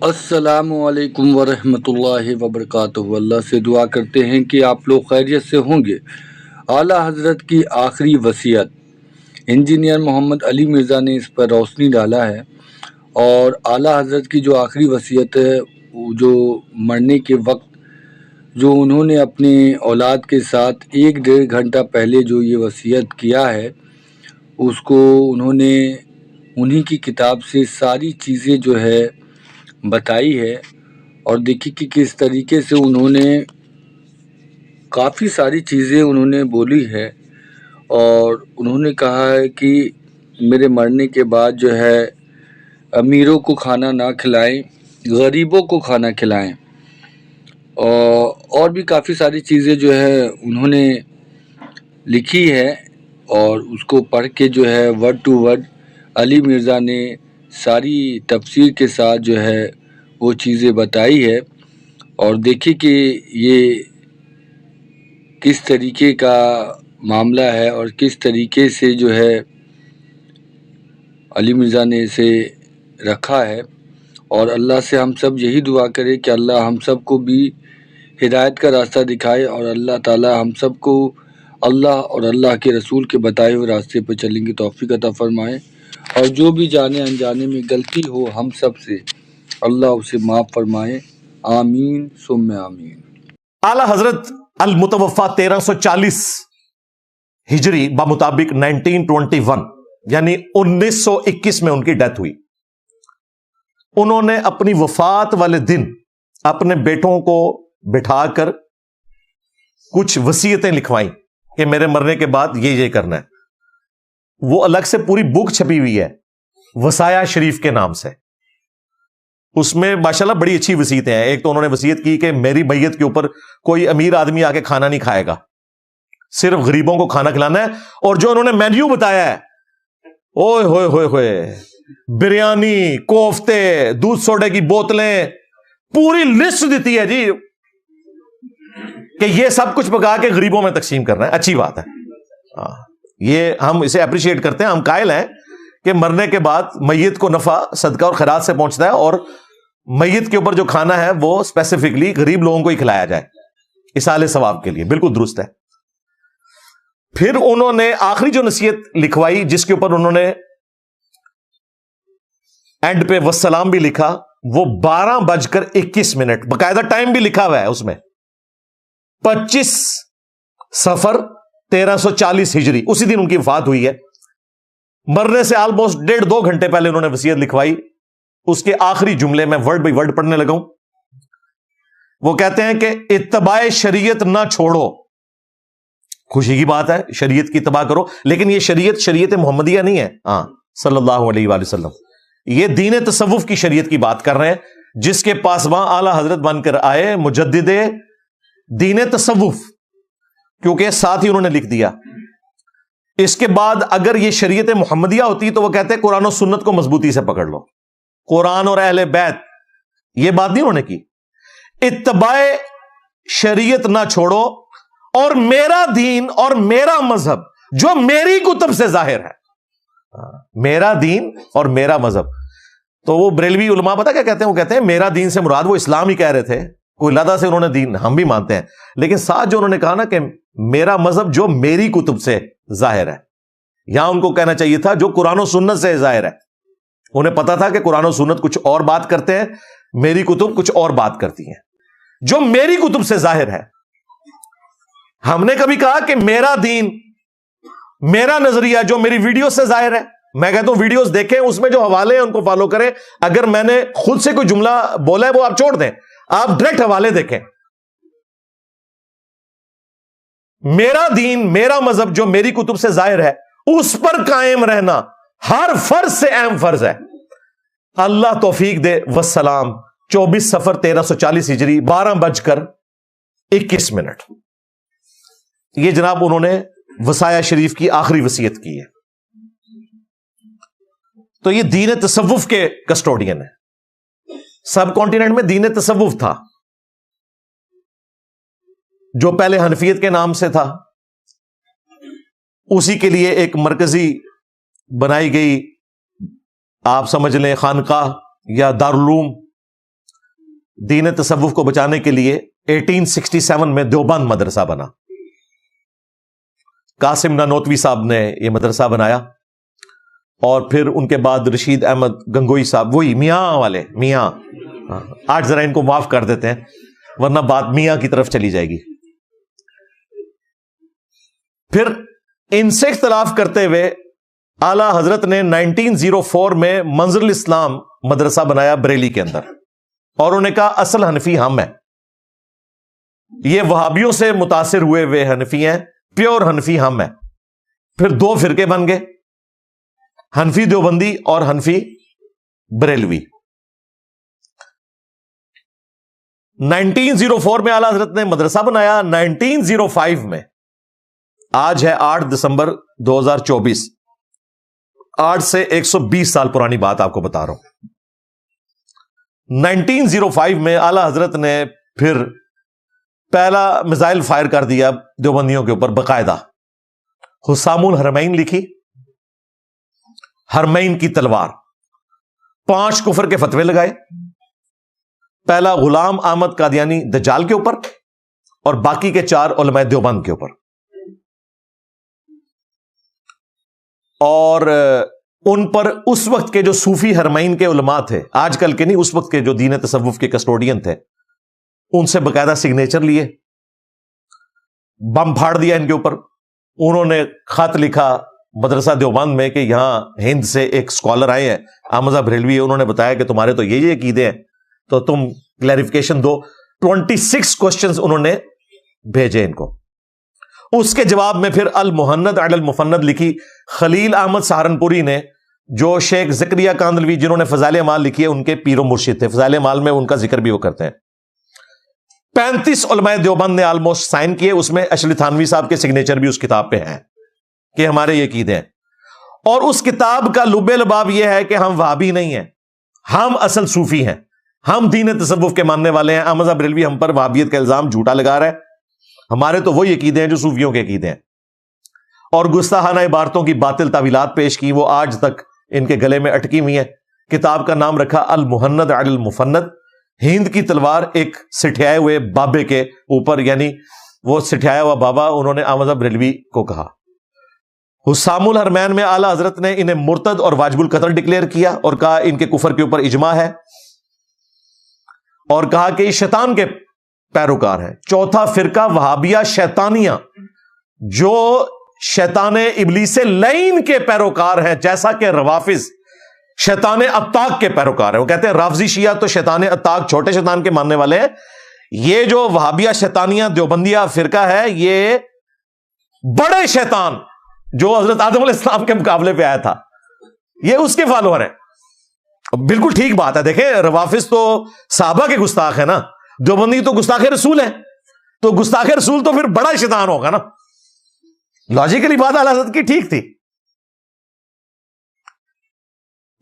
السلام علیکم ورحمۃ اللہ وبرکاتہ۔ اللہ سے دعا کرتے ہیں کہ آپ لوگ خیریت سے ہوں گے۔ اعلیٰ حضرت کی آخری وصیت انجینئر محمد علی مرزا نے اس پر روشنی ڈالا ہے، اور اعلیٰ حضرت کی جو آخری وصیت ہے، جو مرنے کے وقت جو انہوں نے اپنے اولاد کے ساتھ 1-1.5 گھنٹہ پہلے جو یہ وصیت کیا ہے، اس کو انہوں نے انہی کی کتاب سے ساری چیزیں جو ہے بتائی ہے۔ اور دیکھیے کہ کس طریقے سے انہوں نے کافی ساری چیزیں انہوں نے بولی ہے، اور انہوں نے کہا ہے کہ میرے مرنے کے بعد جو ہے امیروں کو کھانا نہ کھلائیں، غریبوں کو کھانا کھلائیں، اور بھی کافی ساری چیزیں جو ہے انہوں نے لکھی ہے، اور اس کو پڑھ کے جو ہے ورڈ ٹو ورڈ علی مرزا نے ساری تفسیر کے ساتھ جو ہے وہ چیزیں بتائی ہے۔ اور دیکھیے کہ یہ کس طریقے کا معاملہ ہے، اور کس طریقے سے جو ہے علی مرزا نے اسے رکھا ہے۔ اور اللہ سے ہم سب یہی دعا کرے کہ اللہ ہم سب کو بھی ہدایت کا راستہ دکھائے، اور اللہ تعالی ہم سب کو اللہ اور اللہ کے رسول کے بتائے ہوئے راستے پہ چلیں کی توفیق عطا فرمائے، اور جو بھی جانے انجانے میں غلطی ہو ہم سب سے، اللہ اسے معاف فرمائے، آمین ثم آمین۔ اعلیٰ حضرت المتوفا 1340 ہجری بمطابق 1921 یعنی 1921 میں ان کی ڈیتھ ہوئی۔ انہوں نے اپنی وفات والے دن اپنے بیٹوں کو بٹھا کر کچھ وصیتیں لکھوائیں کہ میرے مرنے کے بعد یہ کرنا ہے۔ وہ الگ سے پوری بک چھپی ہوئی ہے وصایا شریف کے نام سے۔ اس میں ماشاءاللہ بڑی اچھی وصیتیں ہیں۔ ایک تو انہوں نے وصیت کی کہ میری میت کے اوپر کوئی امیر آدمی آ کے کھانا نہیں کھائے گا، صرف غریبوں کو کھانا کھلانا ہے۔ اور جو انہوں نے مینیو بتایا ہے، اوئے ہوئے ہوئے ہوئے، بریانی، کوفتے، دودھ سوڈے کی بوتلیں، پوری لسٹ دیتی ہے جی کہ یہ سب کچھ پکا کے غریبوں میں تقسیم کرنا ہے۔ اچھی بات ہے، یہ ہم اسے اپریشیٹ کرتے ہیں۔ ہم قائل ہیں کہ مرنے کے بعد میت کو نفع صدقہ اور خیرات سے پہنچتا ہے، اور میت کے اوپر جو کھانا ہے وہ اسپیسیفکلی غریب لوگوں کو ہی کھلایا جائے ایصال ثواب کے لیے۔ بالکل درست ہے۔ پھر انہوں نے آخری جو نصیحت لکھوائی، جس کے اوپر انہوں نے اینڈ پہ والسلام بھی لکھا، وہ 12:21 باقاعدہ ٹائم بھی لکھا ہوا ہے اس میں، 25 صفر 1340 ہجری، اسی دن ان کی وفات ہوئی ہے۔ مرنے سے آلموسٹ 1.5-2 گھنٹے پہلے انہوں نے وصیت لکھوائی۔ اس کے آخری جملے میں ورڈ بائی ورڈ پڑھنے لگا ہوں۔ وہ کہتے ہیں کہ اتباع شریعت نہ چھوڑو۔ خوشی کی بات ہے، شریعت کی اتباع کرو، لیکن یہ شریعت محمدیہ نہیں ہے، صلی اللہ علیہ وآلہ وسلم۔ یہ دین تصوف کی شریعت کی بات کر رہے ہیں، جس کے پاسباں اعلیٰ حضرت بن کر آئے، مجدد دین تصوف، کیونکہ ساتھ ہی انہوں نے لکھ دیا۔ اس کے بعد اگر یہ شریعت محمدیہ ہوتی تو وہ کہتے ہیں قرآن و سنت کو مضبوطی سے پکڑ لو، قرآن اور اہل بیت۔ یہ بات نہیں انہوں نے کی۔ اتباع شریعت نہ چھوڑو، اور میرا دین اور میرا مذہب جو میری کتب سے ظاہر ہے۔ میرا دین اور میرا مذہب، تو وہ بریلوی علماء پتہ کیا کہتے ہیں؟ وہ کہتے ہیں میرا دین سے مراد وہ اسلام ہی کہہ رہے تھے، کوئی علیحدہ سے انہوں نے دین ہم بھی مانتے ہیں، لیکن ساتھ جو انہوں نے کہا نا کہ میرا مذہب جو میری کتب سے ظاہر ہے، یہاں ان کو کہنا چاہیے تھا جو قرآن و سنت سے ظاہر ہے۔ انہیں پتا تھا کہ قرآن و سنت کچھ اور بات کرتے ہیں، میری کتب کچھ اور بات کرتی ہیں۔ جو میری کتب سے ظاہر ہے، ہم نے کبھی کہا کہ میرا دین، میرا نظریہ جو میری ویڈیو سے ظاہر ہے؟ میں کہتا ہوں ویڈیوز دیکھیں، اس میں جو حوالے ہیں ان کو فالو کریں۔ اگر میں نے خود سے کوئی جملہ بولا ہے وہ آپ چھوڑ دیں، آپ ڈائریکٹ حوالے دیکھیں۔ میرا دین، میرا مذہب جو میری کتب سے ظاہر ہے، اس پر قائم رہنا ہر فرض سے اہم فرض ہے۔ اللہ توفیق دے۔ والسلام 24 صفر 1340 ہجری 12:21۔ یہ جناب انہوں نے وصایا شریف کی آخری وصیت کی ہے۔ تو یہ دین تصوف کے کسٹوڈین ہے۔ سب کانٹیننٹ میں دین تصوف تھا، جو پہلے حنفیت کے نام سے تھا، اسی کے لیے ایک مرکزی بنائی گئی، آپ سمجھ لیں خانقاہ یا دارالعلوم دین تصوف کو بچانے کے لیے 1867 میں دیوبند مدرسہ بنا. قاسم نانوتوی صاحب نے یہ مدرسہ بنایا, اور پھر ان کے بعد رشید احمد گنگوئی صاحب, وہی میاں والے, میاں, آج ذرا ان کو معاف کر دیتے ہیں ورنہ بات میاں کی طرف چلی جائے گی. پھر ان سے اختلاف کرتے ہوئے اعلی حضرت نے 1904 میں منظر الاسلام مدرسہ بنایا بریلی کے اندر, اور انہوں نے کہا اصل حنفی ہم ہیں. یہ وہابیوں سے متاثر ہوئے حنفی ہیں, پیور حنفی ہم ہیں. پھر دو فرقے بن گئے, حنفی دیوبندی اور حنفی بریلوی. 1904 میں اعلی حضرت نے مدرسہ بنایا. 1905 میں, آج ہے 8 دسمبر 2024, 8 سے 120 سال پرانی بات آپ کو بتا رہا ہوں. 1905 میں اعلی حضرت نے پھر پہلا میزائل فائر کر دیا دیوبندیوں کے اوپر باقاعدہ. حسام الحرمین لکھی, حرمین کی تلوار, 5 کفر کے فتوے لگائے. پہلا غلام احمد قادیانی دجال کے اوپر, اور باقی کے 4 علماء دیوبند کے اوپر. اور ان پر اس وقت کے جو صوفی حرمین کے علماء تھے, آج کل کے نہیں, اس وقت کے جو دین تصوف کے کسٹوڈین تھے, ان سے باقاعدہ سگنیچر لیے, بم پھاڑ دیا ان کے اوپر. انہوں نے خط لکھا مدرسہ دیوبند میں کہ یہاں ہند سے ایک اسکالر آئے ہیں, احمد بریلوی, انہوں نے بتایا کہ تمہارے تو یہ عقیدے ہیں, تو تم کلیریفیکیشن دو. 26 کوسچنز انہوں نے بھیجے ان کو. اس کے جواب میں پھر المحند علی المفند لکھی خلیل احمد سہارنپوری نے, جو شیخ زکریا کاندلوی جنہوں نے فضائل اعمال لکھی ہے ان کے پیر و مرشد تھے. فضائل اعمال میں ان کا ذکر بھی وہ کرتے ہیں. 35 علماء دیوبند نے آلموسٹ سائن کیے. اس میں اشرف تھانوی صاحب کے سگنیچر بھی اس کتاب پہ ہیں کہ ہمارے یہ عقیدے ہیں. اور اس کتاب کا لب لباب یہ ہے کہ ہم وہابی نہیں ہیں, ہم اصل صوفی ہیں, ہم دین تصوف کے ماننے والے ہیں. احمد بریلوی ہم پر وہابیت کا الزام جھوٹا لگا رہا ہے. ہمارے تو وہی عقیدے ہیں جو صوفیوں کے عقیدے ہیں. اور گستاخانہ عبارتوں کی باطل تعویلات پیش کی, وہ آج تک ان کے گلے میں اٹکی ہوئی ہیں. کتاب کا نام رکھا المحند علی المفند, ہند کی تلوار ایک سٹھیائے ہوئے بابے کے اوپر, یعنی وہ سٹھیایا ہوا بابا انہوں نے احمد بریلوی کو کہا. حسام الحرمین میں اعلی حضرت نے انہیں مرتد اور واجب القتل ڈکلیئر کیا, اور کہا ان کے کفر کے اوپر اجماع ہے, اور کہا کہ یہ شیطان کے پیروکار ہیں. چوتھا فرقہ وہابیہ شیطانیہ, جو شیطان ابلیس لعین کے پیروکار ہیں, جیسا کہ روافظ شیطان اتاق کے پیروکار ہیں. وہ کہتے ہیں رافضی شیعہ تو شیطان اتاق چھوٹے شیطان کے ماننے والے ہیں. یہ جو وہابیہ شیطانیہ دیوبندیہ فرقہ ہے, یہ بڑے شیطان جو حضرت آدم علیہ السلام کے مقابلے پہ آیا تھا, یہ اس کے فالوور ہیں. بالکل ٹھیک بات ہے. دیکھیں روافظ تو صحابہ کے گستاخ ہیں نا, دیوبندی تو گستاخ رسول ہیں, تو گستاخ رسول تو پھر بڑا شیطان ہوگا نا. لاجیکلی بات اعلی حضرت کی ٹھیک تھی.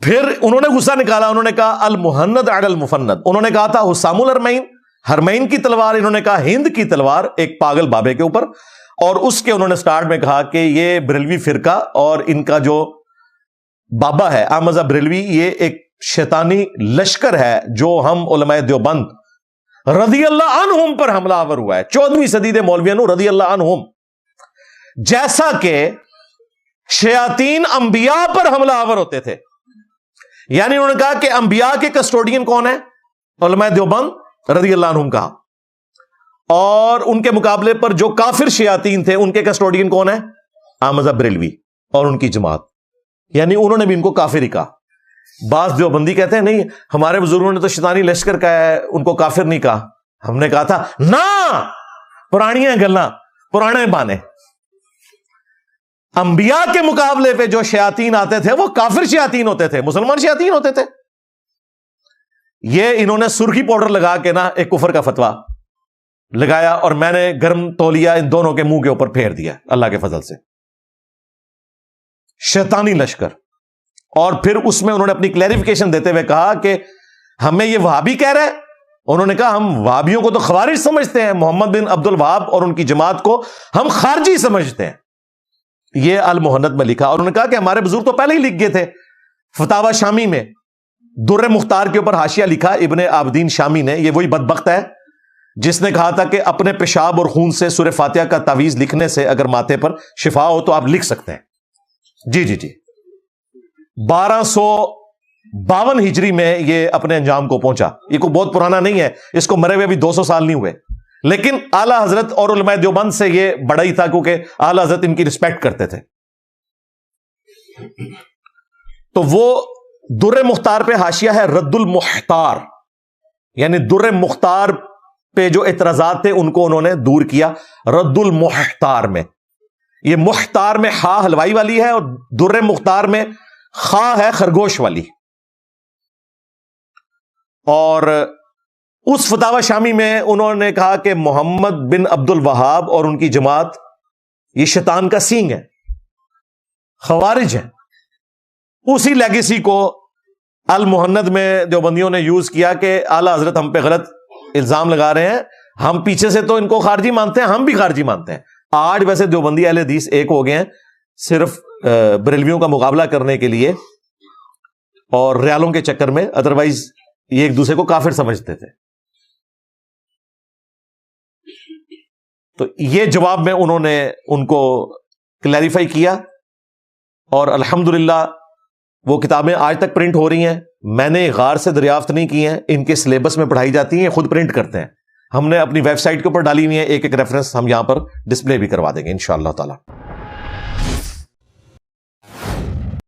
پھر انہوں نے غصہ نکالا, انہوں نے کہا المحند علی المفند. انہوں نے کہا تھا حسام الحرمین, حرمین کی تلوار, انہوں نے کہا ہند کی تلوار ایک پاگل بابے کے اوپر. اور اس کے انہوں نے سٹارٹ میں کہا کہ یہ بریلوی فرقہ اور ان کا جو بابا ہے احمد بریلوی, یہ ایک شیطانی لشکر ہے جو ہم علماء دیوبند رضی اللہ عنہم پر حملہ آور ہوا ہے. 14ویں صدی دے مولویوں رضی اللہ عنہم, جیسا کہ شیاطین انبیاء پر حملہ آور ہوتے تھے. یعنی انہوں نے کہا کہ انبیاء کے کسٹوڈین کون ہیں, علماء دیوبند رضی اللہ عنہم کہا, اور ان کے مقابلے پر جو کافر شیاطین تھے ان کے کسٹوڈین کون ہیں, احمد بریلوی اور ان کی جماعت. یعنی انہوں نے بھی ان کو کافر ہی کہا. بعض دیوبندی کہتے ہیں نہیں ہمارے بزرگوں نے تو شیطانی لشکر کہا ہے, ان کو کافر نہیں کہا. ہم نے کہا تھا نا, پرانیاں گلاں, پرانے بانے. انبیاء کے مقابلے پہ جو شیاطین آتے تھے وہ کافر شیاطین ہوتے تھے, مسلمان شیاطین ہوتے تھے. یہ انہوں نے سرخی پاؤڈر لگا کے نا ایک کفر کا فتویٰ لگایا, اور میں نے گرم تولیہ ان دونوں کے منہ کے اوپر پھیر دیا اللہ کے فضل سے. شیطانی لشکر. اور پھر اس میں انہوں نے اپنی کلیریفیکیشن دیتے ہوئے کہا کہ ہمیں یہ وہابی کہہ رہے. انہوں نے کہا ہم وہابیوں کو تو خوارج سمجھتے ہیں, محمد بن عبد الوہاب اور ان کی جماعت کو ہم خارجی سمجھتے ہیں. یہ المحند میں لکھا. اور انہوں نے کہا کہ ہمارے بزرگ تو پہلے ہی لکھ گئے تھے فتاوی شامی میں در مختار کے اوپر حاشیہ لکھا ابن عابدین شامی نے. یہ وہی بدبخت ہے جس نے کہا تھا کہ اپنے پیشاب اور خون سے سورہ فاتحہ کا تعویذ لکھنے سے اگر ماتھے پر شفا ہو تو آپ لکھ سکتے ہیں. جی 1252 ہجری میں یہ اپنے انجام کو پہنچا. یہ کوئی بہت پرانا نہیں ہے, اس کو مرے ہوئے بھی 200 سال نہیں ہوئے, لیکن اعلی حضرت اور علماء دیوبند سے یہ بڑا ہی تھا کیونکہ اعلی حضرت ان کی رسپیکٹ کرتے تھے. تو وہ در مختار پہ حاشیہ ہے رد المحتار, یعنی در مختار پہ جو اعتراضات تھے ان کو انہوں نے دور کیا رد المحتار میں. یہ محتار میں خا حلوائی والی ہے اور در مختار میں خا ہے خرگوش والی. اور اس فتاوی شامی میں انہوں نے کہا کہ محمد بن عبد الوہاب اور ان کی جماعت یہ شیطان کا سینگ ہے, خوارج ہیں. اسی لیگیسی کو المہند میں دیوبندیوں نے یوز کیا کہ اعلی حضرت ہم پہ غلط الزام لگا رہے ہیں, ہم پیچھے سے تو ان کو خارجی مانتے ہیں, ہم بھی خارجی مانتے ہیں. آج ویسے دیوبندی اہل حدیث ایک ہو گئے ہیں صرف بریلویوں کا مقابلہ کرنے کے لیے اور ریالوں کے چکر میں, ادروائز یہ ایک دوسرے کو کافر سمجھتے تھے. تو یہ جواب میں انہوں نے ان کو کلیریفائی کیا اور الحمدللہ وہ کتابیں آج تک پرنٹ ہو رہی ہیں. میں نے غار سے دریافت نہیں کی ہیں, ان کے سلیبس میں پڑھائی جاتی ہیں, خود پرنٹ کرتے ہیں. ہم نے اپنی ویب سائٹ کے اوپر ڈالی ہوئی ہیں, ایک ایک ریفرنس ہم یہاں پر ڈسپلے بھی کروا دیں گے انشاءاللہ تعالی.